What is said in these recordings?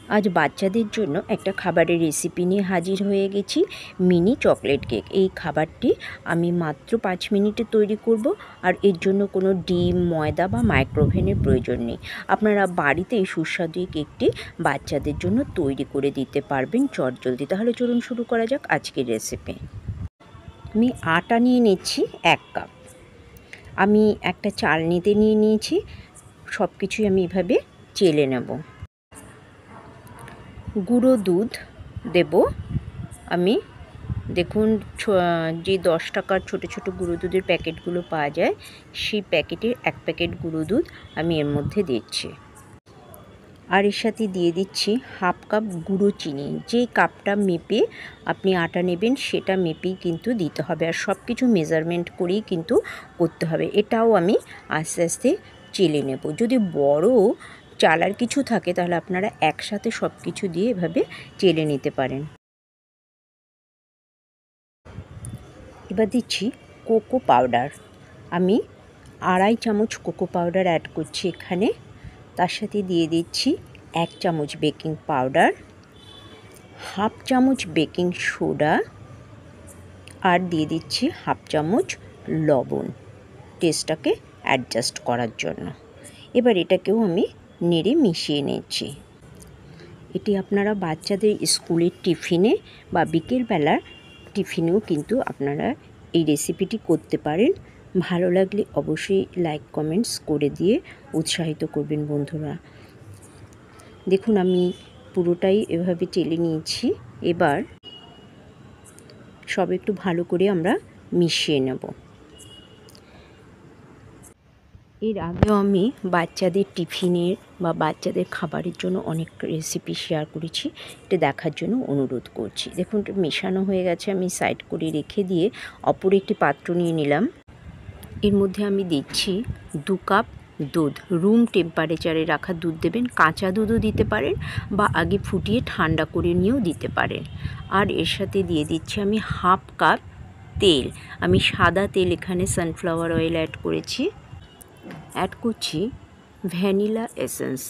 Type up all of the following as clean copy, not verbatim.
আজ বাচ্চাদের জন্য একটা খাবারের রেসিপি নিয়ে হাজির হয়ে গেছি, মিনি চকলেট কেক। এই খাবারটি আমি মাত্র 5 মিনিটে তৈরি করব, আর এর জন্য কোনো ডিম, ময়দা বা মাইক্রোওভেনের প্রয়োজন নেই। আপনারা বাড়িতে এই সুস্বাদু এই কেকটি বাচ্চাদের জন্য তৈরি করে দিতে পারবেন চটজলদি। তাহলে চলুন শুরু করা যাক আজকের রেসিপি। আমি আটা নিয়ে নিচ্ছি 1 কাপ। আমি একটা চালনিতে নিয়ে নিয়েছি, সব কিছুই আমি এভাবে চেলে নেব। গুঁড়ো দুধ দেব আমি। দেখুন, যে 10 টাকার ছোটো ছোটো গুঁড়ো দুধের প্যাকেটগুলো পাওয়া যায়, সেই প্যাকেটের 1 প্যাকেট গুঁড়ো দুধ আমি এর মধ্যে দিচ্ছি। আর এর সাথে দিয়ে দিচ্ছি 1/2 কাপ গুঁড়ো চিনি। যে কাপটা মেপে আপনি আটা নেবেন সেটা মেপেই কিন্তু দিতে হবে, আর সব কিছু মেজারমেন্ট করেই কিন্তু করতে হবে। এটাও আমি আস্তে আস্তে চেলে নেব। যদি বড় চালার কিছু থাকে তাহলে আপনারা একসাথে সব কিছু দিয়ে এভাবে চেলে নিতে পারেন। এবার দিচ্ছি কোকো পাউডার। আমি 2.5 চামচ কোকো পাউডার অ্যাড করছি এখানে। তার সাথে দিয়ে দিচ্ছি 1 চামচ বেকিং পাউডার, 1/2 চামচ বেকিং সোডা, আর দিয়ে দিচ্ছি 1/2 চামচ লবণ, টেস্টটাকে অ্যাডজাস্ট করার জন্য। এবার এটাকেও আমি নেড়ে মিশিয়ে নিচ্ছি। এটি আপনারা বাচ্চাদের স্কুলের টিফিনে বা বিকেলবেলার টিফিনেও কিন্তু আপনারা এই রেসিপিটি করতে পারেন। ভালো লাগলে অবশ্যই লাইক কমেন্টস করে দিয়ে উৎসাহিত করবেন বন্ধুরা। দেখুন, আমি পুরোটাই এভাবে চেলে নিয়েছি। এবার সব একটু ভালো করে আমরা মিশিয়ে নেব। এর আগেও আমি বাচ্চাদের টিফিনের বা বাচ্চাদের খাবারের জন্য অনেক রেসিপি শেয়ার করেছি, এটা দেখার জন্য অনুরোধ করছি। দেখুন, মেশানো হয়ে গেছে, আমি সাইড করে রেখে দিয়ে অপর একটি পাত্র নিয়ে নিলাম। এর মধ্যে আমি দিচ্ছি 2 কাপ দুধ। রুম টেম্পারেচারে রাখা দুধ দেবেন, কাঁচা দুধও দিতে পারেন বা আগে ফুটিয়ে ঠান্ডা করে নিয়েও দিতে পারেন। আর এর সাথে দিয়ে দিচ্ছি আমি 1/2 কাপ তেল। আমি সাদা তেল এখানে সানফ্লাওয়ার অয়েল অ্যাড করেছি। অ্যাড করছি ভ্যানিলা এসেন্স।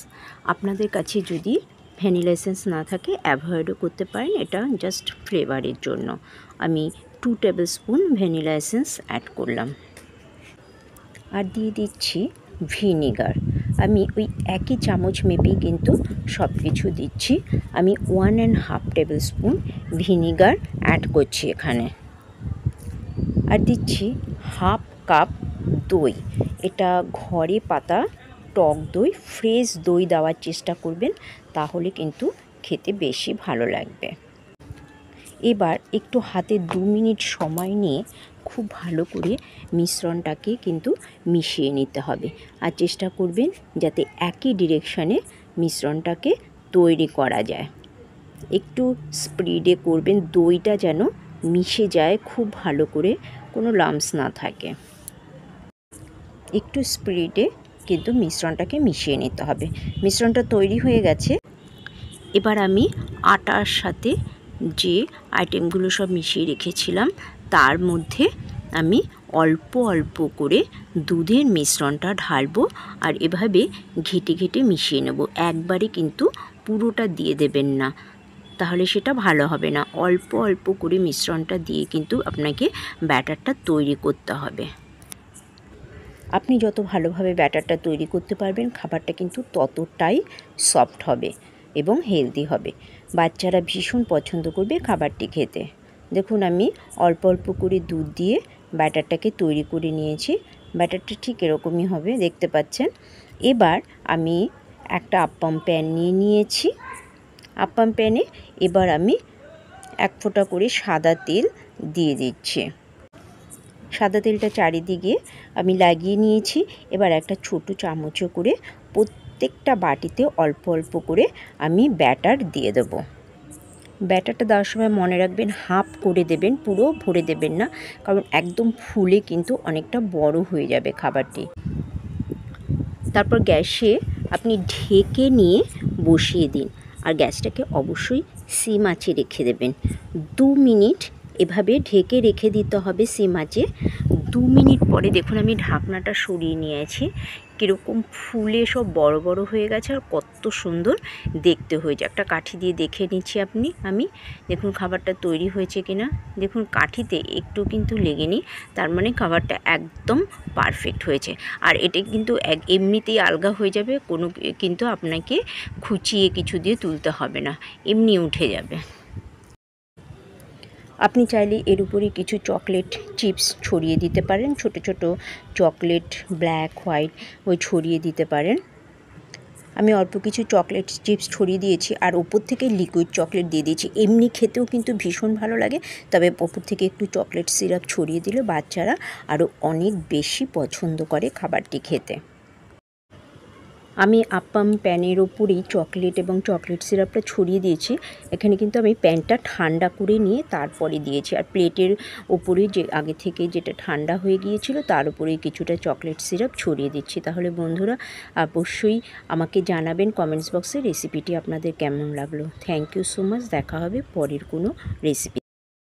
আপনাদের কাছে যদি ভ্যানিলা এসেন্স না থাকে অ্যাভয়েডও করতে পারেন, এটা জাস্ট ফ্লেভারের জন্য। আমি 2 tablespoon vanilla essence add করলাম। আর দিয়ে দিচ্ছি ভিনিগার। আমি ওই একই চামচ মেপেই কিন্তু সব কিছু দিচ্ছি। আমি 1.5 টেবিল স্পুন ভিনিগার অ্যাড করছি এখানে। আর দিচ্ছি 1/2 কাপ দই। এটা ঘরে পাতা টক দই, ফ্রেশ দই দেওয়ার চেষ্টা করবেন, তাহলে কিন্তু খেতে বেশি ভালো লাগবে। এবার একটু হাতে 2 মিনিট সময় নিয়ে খুব ভালো করে মিশ্রণটাকে কিন্তু মিশিয়ে নিতে হবে। আর চেষ্টা করবেন যাতে একই ডিরেকশানে মিশ্রণটাকে তৈরি করা যায়। একটু স্পিডে করবেন, দইটা যেন মিশে যায় খুব ভালো করে, কোনো লাম্পস না থাকে। একটু স্পিডে কিন্তু মিশ্রণটাকে মিশিয়ে নিতে হবে। মিশ্রণটা তৈরি হয়ে গেছে। এবার আমি আটার সাথে যে আইটেমগুলো সব মিশিয়ে রেখেছিলাম তার মধ্যে আমি অল্প অল্প করে দুধের মিশ্রণটা ঢালবো, আর এভাবে ঘেটে ঘেটে মিশিয়ে নেব। একবারে কিন্তু পুরোটা দিয়ে দেবেন না, তাহলে সেটা ভালো হবে না। অল্প অল্প করে মিশ্রণটা দিয়ে কিন্তু আপনাকে ব্যাটারটা তৈরি করতে হবে। আপনি যত ভালোভাবে ব্যাটারটা তৈরি করতে পারবেন, খাবারটা কিন্তু ততটাই সফট হবে এবং হেলদি হবে। বাচ্চারা ভীষণ পছন্দ করবে খাবারটি খেতে। দেখুন, আমি অল্প অল্প করে দুধ দিয়ে ব্যাটারটাকে তৈরি করে নিয়েছি। ব্যাটারটা ঠিক এরকমই হবে, দেখতে পাচ্ছেন। এবার আমি একটা আপ্পাম প্যান নিয়ে নিয়েছি। আপ্পাম প্যানে এবার আমি 1 ফোঁটা করে সাদা তেল দিয়ে দিচ্ছি। সাদা তেলটা চারিদিকে আমি লাগিয়ে নিয়েছি। এবার একটা ছোট চামচে করে প্রত্যেকটা বাটিতে অল্প অল্প করে আমি ব্যাটার দিয়ে দেবো। ব্যাটারটা দেওয়ার সময় মনে রাখবেন হাফ করে দেবেন, পুরো ভরে দেবেন না, কারণ একদম ফুলে কিন্তু অনেকটা বড় হয়ে যাবে খাবারটি। তারপর গ্যাসে আপনি ঢেকে নিয়ে বসিয়ে দিন, আর গ্যাসটাকে অবশ্যই সিম আঁচে রেখে দেবেন। 2 মিনিট এভাবে ঢেকে রেখে দিতে হবে সিম আঁচে। 2 মিনিট পরে দেখুন আমি ঢাকনাটা সরিয়ে নিয়েছি। কীরকম ফুলে সব বড় বড় হয়ে গেছে আর কত সুন্দর দেখতে হয়েছে। একটা কাঠি দিয়ে দেখে নিচ্ছি আমি দেখুন খাবারটা তৈরি হয়েছে কিনা। দেখুন কাঠিতে একটু কিন্তু লেগেনি, তার মানে খাবারটা একদম পারফেক্ট হয়েছে। আর এটা কিন্তু এমনিতেই আলগা হয়ে যাবে, কোনো কিন্তু আপনাকে খুঁচিয়ে কিছু দিয়ে তুলতে হবে না, এমনি উঠে যাবে। আপনি চাইলে এর উপরে কিছু চকলেট চিপস ছড়িয়ে দিতে পারেন, ছোট ছোট চকলেট ব্ল্যাক হোয়াইট ওই ছড়িয়ে দিতে পারেন। আমি অল্প কিছু চকলেট চিপস ছড়িয়ে দিয়েছি আর ওপর থেকে লিকুইড চকলেট দিয়ে দিয়েছি। এমনি খেতেও কিন্তু ভীষণ ভালো লাগে, তবে ওপর থেকে একটু চকলেট সিরাপ ছড়িয়ে দিলে বাচ্চারা আরও অনেক বেশি পছন্দ করে খাবারটি খেতে। আমি আপ্পাম প্যানের ওপরেই চকলেট এবং চকলেট সিরাপটা ছড়িয়ে দিয়েছি। এখানে কিন্তু আমি প্যানটা ঠান্ডা করে নিয়ে তারপরে দিয়েছি, আর প্লেটের ওপরে যে আগে থেকে যেটা ঠান্ডা হয়ে গিয়েছিল তার উপরে কিছুটা চকলেট সিরাপ ছড়িয়ে দিচ্ছি। তাহলে বন্ধুরা অবশ্যই আমাকে জানাবেন কমেন্টস বক্সে রেসিপিটি আপনাদের কেমন লাগলো। Thank you so much. দেখা হবে পরের কোনো রেসিপি।